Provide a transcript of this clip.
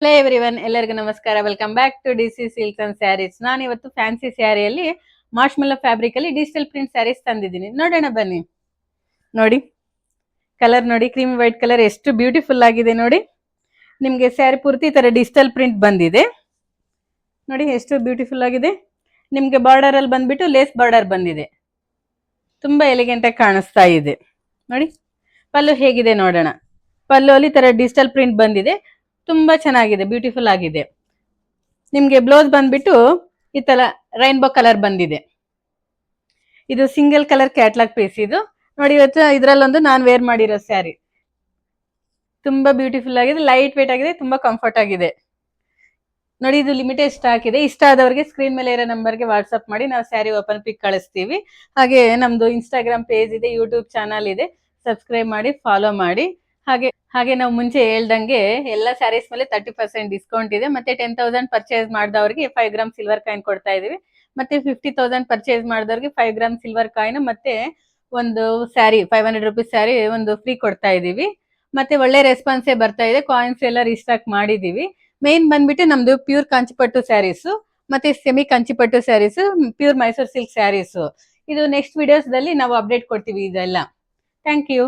Hello everyone, ಎಲ್ಲರಿಗೂ ನಮಸ್ಕಾರ. Welcome back to DC silks and sarees. ನಾನು ಇವತ್ತು ಫ್ಯಾನ್ಸಿ ಸ್ಯಾರಿಯಲ್ಲಿ ಮಾರ್ಶ್ಮೆಲ್ಲೋ ಫ್ಯಾಬ್ರಿಕ್ ಅಲ್ಲಿ ಡಿಜಿಟಲ್ ಪ್ರಿಂಟ್ ಸ್ಯಾರೀಸ್ ತಂದಿದ್ದೀನಿ. ನೋಡೋಣ ಬನ್ನಿ. ನೋಡಿ ಕಲರ್ ನೋಡಿ, ಕ್ರೀಮ್ ವೈಟ್ ಕಲರ್ ಎಷ್ಟು ಬ್ಯೂಟಿಫುಲ್ ಆಗಿದೆ ನೋಡಿ. ನಿಮ್ಗೆ ಸ್ಯಾರಿ ಪೂರ್ತಿ ತರ ಡಿಜಿಟಲ್ ಪ್ರಿಂಟ್ ಬಂದಿದೆ ನೋಡಿ, ಎಷ್ಟು ಬ್ಯೂಟಿಫುಲ್ ಆಗಿದೆ. ನಿಮ್ಗೆ ಬಾರ್ಡರ್ ಅಲ್ಲಿ ಬಂದ್ಬಿಟ್ಟು ಲೇಸ್ ಬಾರ್ಡರ್ ಬಂದಿದೆ, ತುಂಬಾ ಎಲಿಗೆಂಟ್ ಆಗಿ ಕಾಣಿಸ್ತಾ ಇದೆ ನೋಡಿ. ಪಲ್ಲು ಹೇಗಿದೆ ನೋಡೋಣ. ಪಲ್ಲು ಅಲ್ಲಿ ತರ ಡಿಜಿಟಲ್ ಪ್ರಿಂಟ್ ಬಂದಿದೆ, ತುಂಬಾ ಚೆನ್ನಾಗಿದೆ, ಬ್ಯೂಟಿಫುಲ್ ಆಗಿದೆ. ನಿಮ್ಗೆ ಬ್ಲೌಸ್ ಬಂದ್ಬಿಟ್ಟು ಈ ತರ ರೈನ್ಬೋ ಕಲರ್ ಬಂದಿದೆ. ಇದು ಸಿಂಗಲ್ ಕಲರ್ ಕ್ಯಾಟ್ಲಾಗ್ ಪೀಸ್ ಇದು ನೋಡಿ. ಇವತ್ತು ಇದ್ರಲ್ಲೊಂದು ನಾನ್ ವೇರ್ ಮಾಡಿರೋ ಸ್ಯಾರಿ, ತುಂಬಾ ಬ್ಯೂಟಿಫುಲ್ ಆಗಿದೆ, ಲೈಟ್ ವೇಟ್ ಆಗಿದೆ, ತುಂಬಾ ಕಂಫರ್ಟ್ ಆಗಿದೆ ನೋಡಿ. ಇದು ಲಿಮಿಟೆಡ್ ಸ್ಟಾಕ್ ಇದೆ. ಇಷ್ಟ ಆದವರಿಗೆ ಸ್ಕ್ರೀನ್ ಮೇಲೆ ಇರೋ ನಂಬರ್ಗೆ ವಾಟ್ಸ್ಆಪ್ ಮಾಡಿ, ನಾವು ಸ್ಯಾರಿ ಓಪನ್ ಪಿಕ್ ಕಳಿಸ್ತೀವಿ. ಹಾಗೆ ನಮ್ದು ಇನ್ಸ್ಟಾಗ್ರಾಮ್ ಪೇಜ್ ಇದೆ, ಯೂಟ್ಯೂಬ್ ಚಾನಲ್ ಇದೆ, ಸಬ್ಸ್ಕ್ರೈಬ್ ಮಾಡಿ, ಫಾಲೋ ಮಾಡಿ. ಹಾಗೆ ನಾವು ಮುಂಚೆ ಹೇಳ್ದಂಗೆ ಎಲ್ಲ ಸ್ಯಾರೀಸ್ ಮೇಲೆ 30% ಡಿಸ್ಕೌಂಟ್ ಇದೆ. ಮತ್ತೆ 10,000 ಪರ್ಚೇಸ್ ಮಾಡಿದವರಿಗೆ 5 ಗ್ರಾಮ್ ಸಿಲ್ವರ್ ಕಾಯಿನ್ ಕೊಡ್ತಾ ಇದೀವಿ. ಮತ್ತೆ 50,000 ಪರ್ಚೇಸ್ ಮಾಡಿದವರಿಗೆ 5 ಗ್ರಾಮ್ ಸಿಲ್ವರ್ ಕಾಯಿನ್ ಮತ್ತೆ ಒಂದು ಸ್ಯಾರಿ 500 ರುಪೀಸ್ ಸ್ಯಾರಿ ಒಂದು ಫ್ರೀ ಕೊಡ್ತಾ ಇದೀವಿ. ಮತ್ತೆ ಒಳ್ಳೆ ರೆಸ್ಪಾನ್ಸೇ ಬರ್ತಾ ಇದೆ. ಕಾಯಿನ್ಸ್ ಎಲ್ಲ ರೀಸ್ಟಾಕ್ ಮಾಡಿದೀವಿ. ಮೇನ್ ಬಂದ್ಬಿಟ್ಟು ನಮ್ದು ಪ್ಯೂರ್ ಕಾಂಚಿಪಟ್ಟು ಸ್ಯಾರೀಸ್, ಮತ್ತೆ semi Kanchipattu sarees, pure Mysore silk sarees. ಇದು ನೆಕ್ಸ್ಟ್ ವಿಡಿಯೋಸ್ ದಲ್ಲಿ ನಾವು ಅಪ್ಡೇಟ್ ಕೊಡ್ತೀವಿ ಇದೆಲ್ಲ. Thank you.